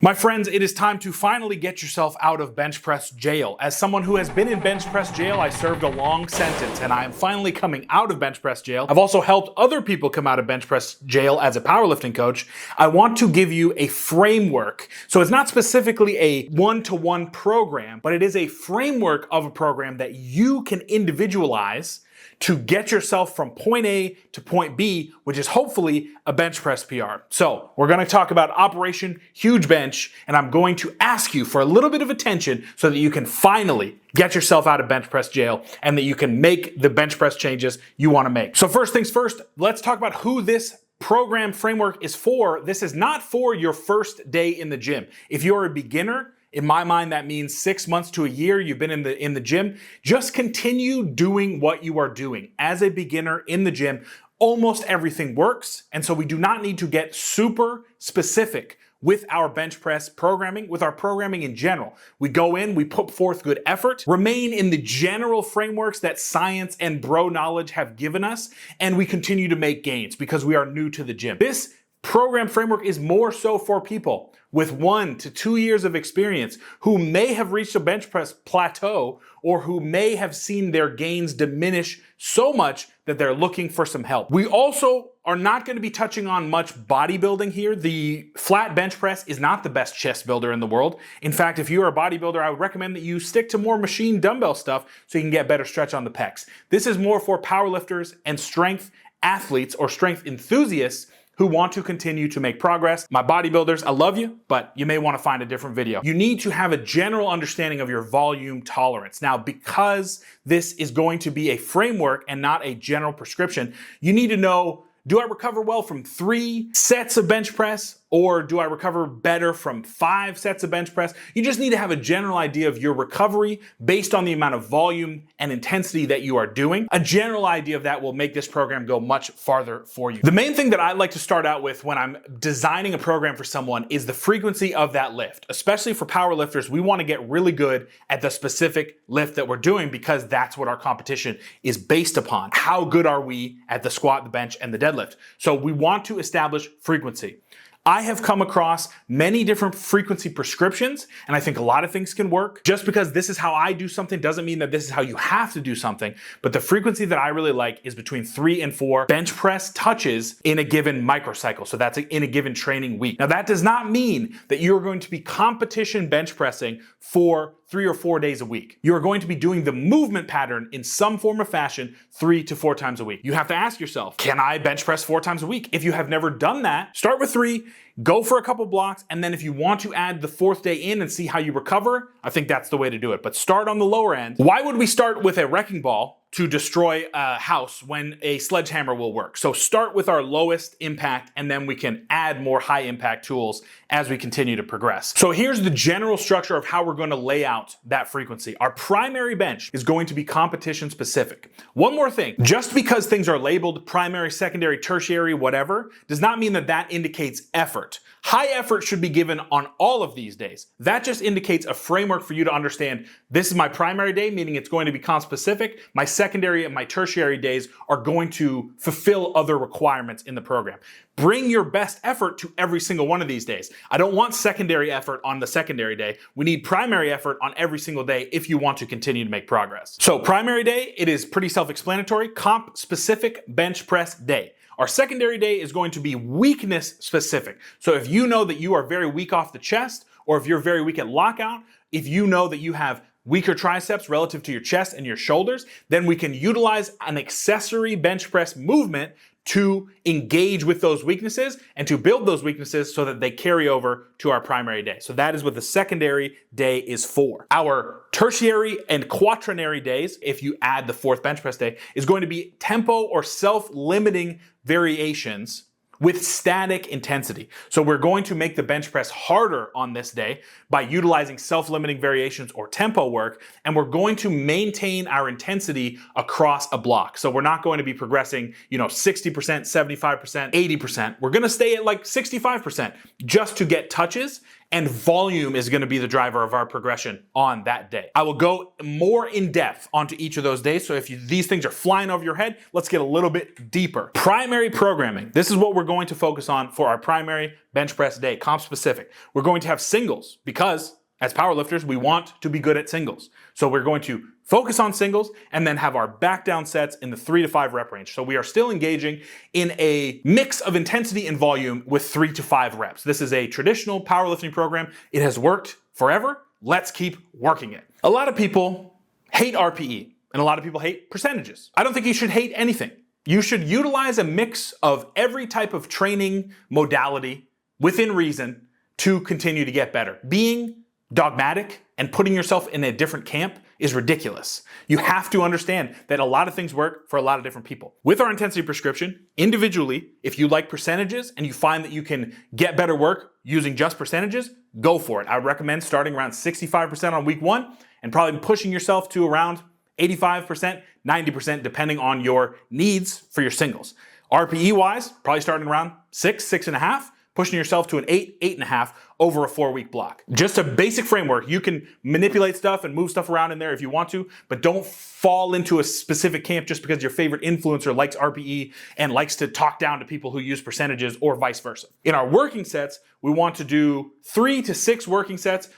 My friends, it is time to finally get yourself out of bench press jail. As someone who has been in bench press jail, I served a long sentence and I am finally coming out of bench press jail. I've also helped other people come out of bench press jail as a powerlifting coach. I want to give you a framework. So it's not specifically a one-to-one program, but it is a framework of a program that you can individualize to get yourself from point A to point B, which is hopefully a bench press PR. So we're gonna talk about Operation Huge Bench, and I'm going to ask you for a little bit of attention so that you can finally get yourself out of bench press jail and that you can make the bench press changes you wanna make. So first things first, let's talk about who this program framework is for. This is not for your first day in the gym. If you're a beginner, in my mind, that means 6 months to a year you've been in the gym. Just continue doing what you are doing. As a beginner in the gym, almost everything works. And so we do not need to get super specific with our bench press programming, with our programming in general. We go in, we put forth good effort, remain in the general frameworks that science and bro knowledge have given us, and we continue to make gains because we are new to the gym. This program framework is more so for people with 1 to 2 years of experience who may have reached a bench press plateau or who may have seen their gains diminish so much that they're looking for some help. We also are not going to be touching on much bodybuilding here. The flat bench press is not the best chest builder in the world. In fact, if you're a bodybuilder, I would recommend that you stick to more machine dumbbell stuff so you can get better stretch on the pecs. This is more for powerlifters and strength athletes or strength enthusiasts who want to continue to make progress. My bodybuilders, I love you, but you may want to find a different video. You need to have a general understanding of your volume tolerance. Now, because this is going to be a framework and not a general prescription, you need to know, do I recover well from 3 sets of bench press? Or do I recover better from 5 sets of bench press? You just need to have a general idea of your recovery based on the amount of volume and intensity that you are doing. A general idea of that will make this program go much farther for you. The main thing that I like to start out with when I'm designing a program for someone is the frequency of that lift. Especially for power lifters, we want to get really good at the specific lift that we're doing because that's what our competition is based upon. How good are we at the squat, the bench, and the deadlift? So we want to establish frequency. I have come across many different frequency prescriptions, and I think a lot of things can work. Just because this is how I do something doesn't mean that this is how you have to do something, but the frequency that I really like is between 3 and 4 bench press touches in a given microcycle. So that's in a given training week. Now that does not mean that you're going to be competition bench pressing for 3 or 4 days a week. You're going to be doing the movement pattern in some form or fashion 3 to 4 times a week. You have to ask yourself, can I bench press 4 times a week? If you have never done that, start with 3, go for a couple blocks, and then if you want to add the 4th day in and see how you recover, I think that's the way to do it. But start on the lower end. Why would we start with a wrecking ball to destroy a house when a sledgehammer will work? So start with our lowest impact, and then we can add more high impact tools as we continue to progress. So here's the general structure of how we're going to lay out that frequency. Our primary bench is going to be competition specific. One more thing, just because things are labeled primary, secondary, tertiary, whatever, does not mean that that indicates effort. High effort should be given on all of these days. That just indicates a framework for you to understand this is my primary day, meaning it's going to be comp specific. My secondary and my tertiary days are going to fulfill other requirements in the program. Bring your best effort to every single one of these days. I don't want secondary effort on the secondary day. We need primary effort on every single day if you want to continue to make progress. So primary day, it is pretty self-explanatory, comp specific bench press day. Our secondary day is going to be weakness specific. So if you know that you are very weak off the chest, or if you're very weak at lockout, if you know that you have weaker triceps relative to your chest and your shoulders, then we can utilize an accessory bench press movement to engage with those weaknesses and to build those weaknesses so that they carry over to our primary day. So that is what the secondary day is for. Our tertiary and quaternary days, if you add the 4th bench press day, is going to be tempo or self-limiting variations with static intensity. So we're going to make the bench press harder on this day by utilizing self-limiting variations or tempo work, and we're going to maintain our intensity across a block. So we're not going to be progressing, 60%, 75%, 80%. We're gonna stay at like 65% just to get touches and volume is going to be the driver of our progression on that day. I will go more in depth onto each of those days. So if these things are flying over your head, let's get a little bit deeper. Primary programming. This is what we're going to focus on for our primary bench press day, comp specific. We're going to have singles because as powerlifters, we want to be good at singles. So we're going to focus on singles and then have our back down sets in the 3 to 5 rep range. So we are still engaging in a mix of intensity and volume with 3 to 5 reps. This is a traditional powerlifting program. It has worked forever. Let's keep working it. A lot of people hate RPE and a lot of people hate percentages. I don't think you should hate anything. You should utilize a mix of every type of training modality within reason to continue to get better. Being dogmatic and putting yourself in a different camp is ridiculous. You have to understand that a lot of things work for a lot of different people. With our intensity prescription, individually, if you like percentages and you find that you can get better work using just percentages, go for it. I would recommend starting around 65% on week 1 and probably pushing yourself to around 85%, 90%, depending on your needs for your singles. RPE wise, probably starting around 6, 6.5, pushing yourself to an 8, 8.5 over a 4-week block. Just a basic framework. You can manipulate stuff and move stuff around in there if you want to, but don't fall into a specific camp just because your favorite influencer likes RPE and likes to talk down to people who use percentages or vice versa. In our working sets, we want to do 3 to 6 working sets,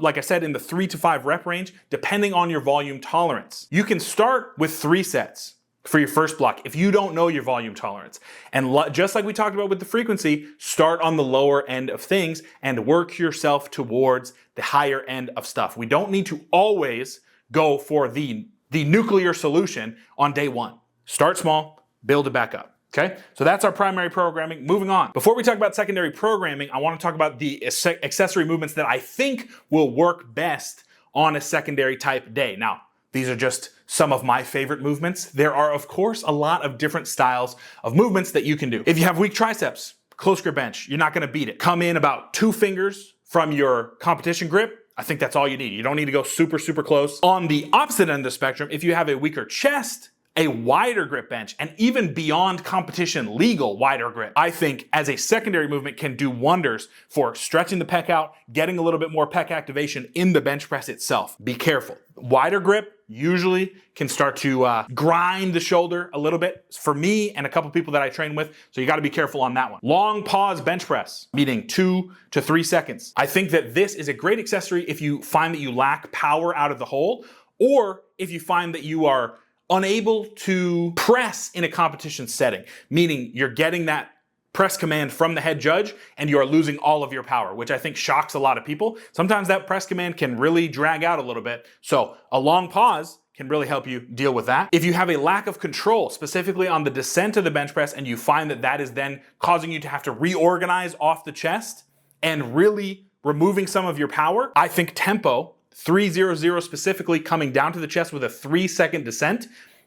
like I said, in the 3 to 5 rep range, depending on your volume tolerance. You can start with 3 sets for your first block if you don't know your volume tolerance. And just like we talked about with the frequency, start on the lower end of things and work yourself towards the higher end of stuff. We don't need to always go for the nuclear solution on day 1. Start small, build it back up. Okay, so that's our primary programming. Moving on. Before we talk about secondary programming, I want to talk about the accessory movements that I think will work best on a secondary type day. Now, these are just some of my favorite movements. There are, of course, a lot of different styles of movements that you can do. If you have weak triceps, close grip bench, you're not gonna beat it. Come in about 2 fingers from your competition grip. I think that's all you need. You don't need to go super, super close. On the opposite end of the spectrum, if you have a weaker chest, a wider grip bench, and even beyond competition legal wider grip, I think as a secondary movement can do wonders for stretching the pec out, getting a little bit more pec activation in the bench press itself. Be careful. Wider grip usually can start to grind the shoulder a little bit for me and a couple people that I train with, so you gotta be careful on that one. Long pause bench press, meaning 2 to 3 seconds. I think that this is a great accessory if you find that you lack power out of the hole, or if you find that you are unable to press in a competition setting, meaning you're getting that press command from the head judge and you are losing all of your power, which I think shocks a lot of people. Sometimes that press command can really drag out a little bit. So a long pause can really help you deal with that. If you have a lack of control, specifically on the descent of the bench press, and you find that that is then causing you to have to reorganize off the chest and really removing some of your power, I think tempo, 3-0-0 specifically, coming down to the chest with a 3-second descent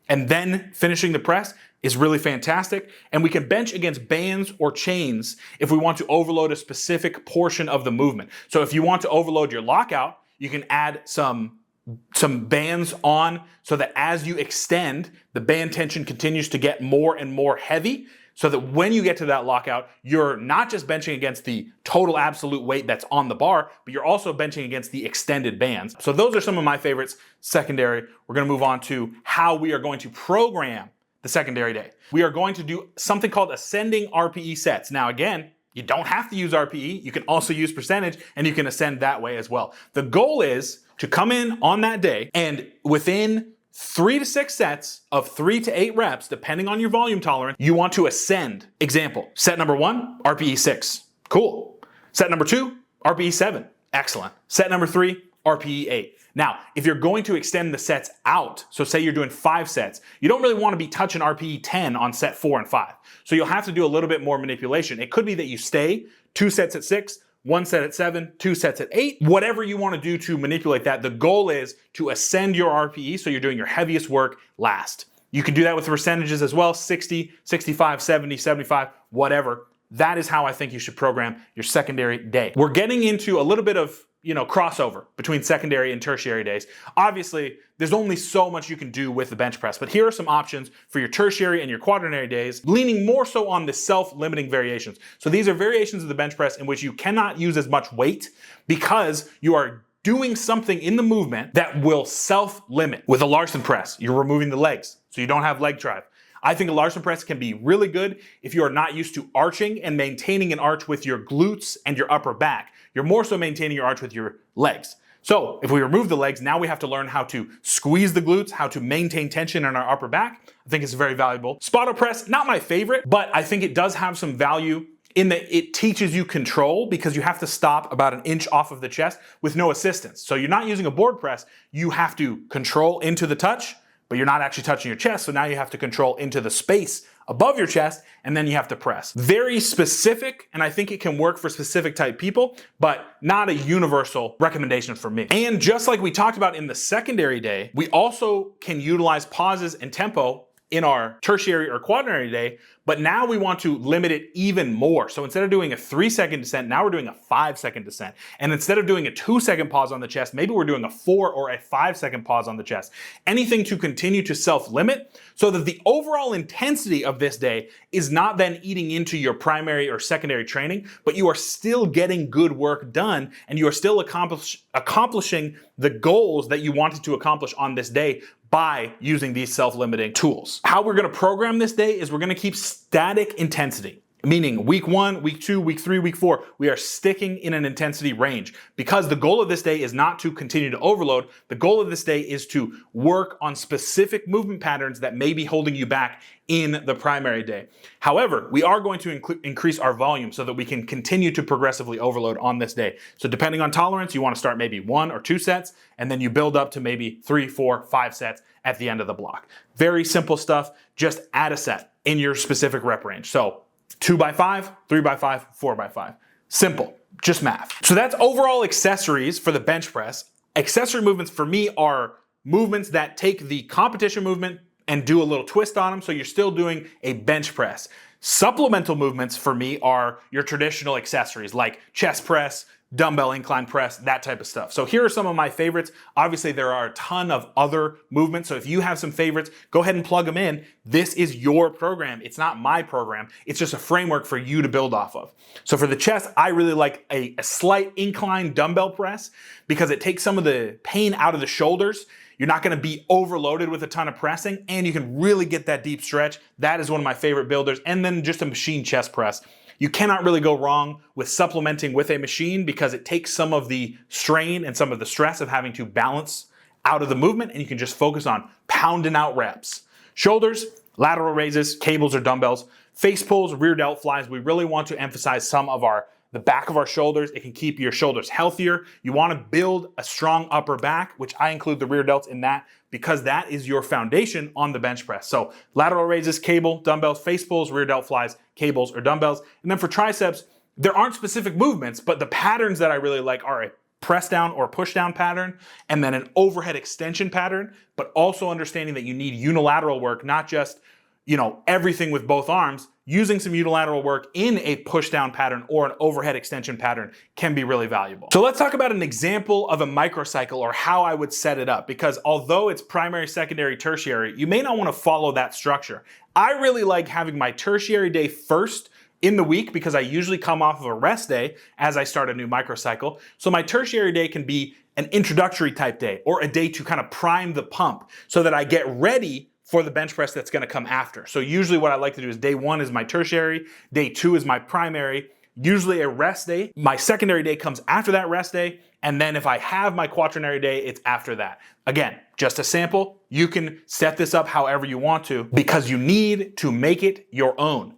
and then finishing the press is really fantastic. And we can bench against bands or chains if we want to overload a specific portion of the movement. So if you want to overload your lockout, you can add some bands on so that as you extend, the band tension continues to get more and more heavy, so that when you get to that lockout, you're not just benching against the total absolute weight that's on the bar, but you're also benching against the extended bands. So those are some of my favorites secondary. We're gonna move on to how we are going to program the secondary day. We are going to do something called ascending RPE sets. Now again, you don't have to use RPE. You can also use percentage and you can ascend that way as well. The goal is to come in on that day and within 3 to 6 sets of 3 to 8 reps, depending on your volume tolerance, you want to ascend. Example, set number 1, RPE 6. Cool. Set number 2, RPE 7. Excellent. Set number 3, RPE 8. Now, if you're going to extend the sets out, so say you're doing 5 sets, you don't really want to be touching RPE 10 on set 4 and 5. So you'll have to do a little bit more manipulation. It could be that you stay 2 sets at 6, 1 set at 7, 2 sets at 8, whatever you want to do to manipulate that. The goal is to ascend your RPE so you're doing your heaviest work last. You can do that with the percentages as well, 60, 65, 70, 75, whatever. That is how I think you should program your secondary day. We're getting into a little bit of crossover between secondary and tertiary days. Obviously, there's only so much you can do with the bench press, but here are some options for your tertiary and your quaternary days, leaning more so on the self-limiting variations. So these are variations of the bench press in which you cannot use as much weight because you are doing something in the movement that will self-limit. With a Larson press, you're removing the legs, so you don't have leg drive. I think a Larson press can be really good if you are not used to arching and maintaining an arch with your glutes and your upper back. You're more so maintaining your arch with your legs. So if we remove the legs, now we have to learn how to squeeze the glutes, how to maintain tension in our upper back. I think it's very valuable. Spotter press, not my favorite, but I think it does have some value in that it teaches you control because you have to stop about an inch off of the chest with no assistance. So you're not using a board press, you have to control into the touch, but you're not actually touching your chest, so now you have to control into the space above your chest, and then you have to press. Very specific, and I think it can work for specific type people, but not a universal recommendation for me. And just like we talked about in the secondary day, we also can utilize pauses and tempo in our tertiary or quaternary day, but now we want to limit it even more. So instead of doing a 3-second descent, now we're doing a 5-second descent. And instead of doing a 2-second pause on the chest, maybe we're doing a 4 or a 5-second pause on the chest. Anything to continue to self-limit so that the overall intensity of this day is not then eating into your primary or secondary training, but you are still getting good work done and you are still accomplishing the goals that you wanted to accomplish on this day by using these self-limiting tools. How we're gonna program this day is we're gonna keep static intensity, meaning week 1, week 2, week 3, week 4, we are sticking in an intensity range because the goal of this day is not to continue to overload. The goal of this day is to work on specific movement patterns that may be holding you back in the primary day. However, we are going to increase our volume so that we can continue to progressively overload on this day. So depending on tolerance, you want to start maybe 1 or 2 sets, and then you build up to maybe 3, 4, 5 sets at the end of the block. Very simple stuff. Just add a set in your specific rep range. So 2x5, 3x5, 4x5. Simple, just math. So that's overall accessories for the bench press. Accessory movements for me are movements that take the competition movement and do a little twist on them, so you're still doing a bench press. Supplemental movements for me are your traditional accessories like chest press, dumbbell incline press, that type of stuff. So here are some of my favorites. Obviously, there are a ton of other movements, so if you have some favorites, go ahead and plug them in. This is your program. It's not my program. It's just a framework for you to build off of. So for the chest, I really like a slight incline dumbbell press because it takes some of the pain out of the shoulders. You're not gonna be overloaded with a ton of pressing, and you can really get that deep stretch. That is one of my favorite builders. And then just a machine chest press. You cannot really go wrong with supplementing with a machine because it takes some of the strain and some of the stress of having to balance out of the movement, and you can just focus on pounding out reps. Shoulders, lateral raises, cables or dumbbells, face pulls, rear delt flies. We really want to emphasize the back of our shoulders. It can keep your shoulders healthier. You want to build a strong upper back, which I include the rear delts in that because that is your foundation on the bench press. So lateral raises, cable, dumbbells, face pulls, rear delt flies, cables or dumbbells. And then for triceps, there aren't specific movements, but the patterns that I really like are a press down or push down pattern, and then an overhead extension pattern, but also understanding that you need unilateral work, not just everything with both arms. Using some unilateral work in a push down pattern or an overhead extension pattern can be really valuable. So let's talk about an example of a microcycle or how I would set it up, because although it's primary, secondary, tertiary, you may not want to follow that structure. I really like having my tertiary day first in the week because I usually come off of a rest day as I start a new microcycle. So my tertiary day can be an introductory type day or a day to kind of prime the pump so that I get ready for the bench press that's gonna come after. So usually what I like to do is day 1 is my tertiary, day 2 is my primary, usually a rest day. My secondary day comes after that rest day, and then if I have my quaternary day, it's after that. Again, just a sample, you can set this up however you want to because you need to make it your own.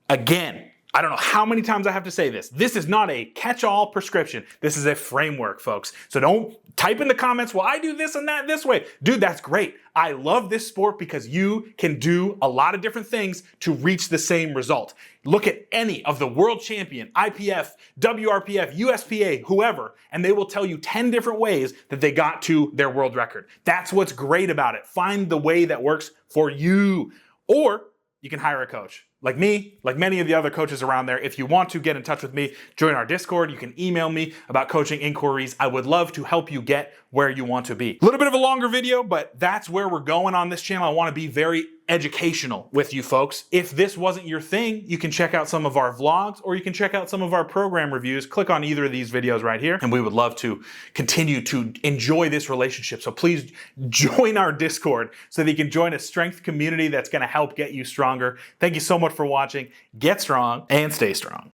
Again, I don't know how many times I have to say this. This is not a catch-all prescription. This is a framework, folks. So don't type in the comments, well, I do this and that this way. Dude, that's great. I love this sport because you can do a lot of different things to reach the same result. Look at any of the world champion, IPF, WRPF, USPA, whoever, and they will tell you 10 different ways that they got to their world record. That's what's great about it. Find the way that works for you. Or you can hire a coach. like me, like many of the other coaches around there, if you want to get in touch with me, join our Discord. You can email me about coaching inquiries. I would love to help you get where you want to be. A little bit of a longer video, but that's where we're going on this channel. I want to be very educational with you folks. If this wasn't your thing, you can check out some of our vlogs or you can check out some of our program reviews. Click on either of these videos right here, and we would love to continue to enjoy this relationship. So please join our Discord so that you can join a strength community that's going to help get you stronger. Thank you so much for watching. Get strong and stay strong.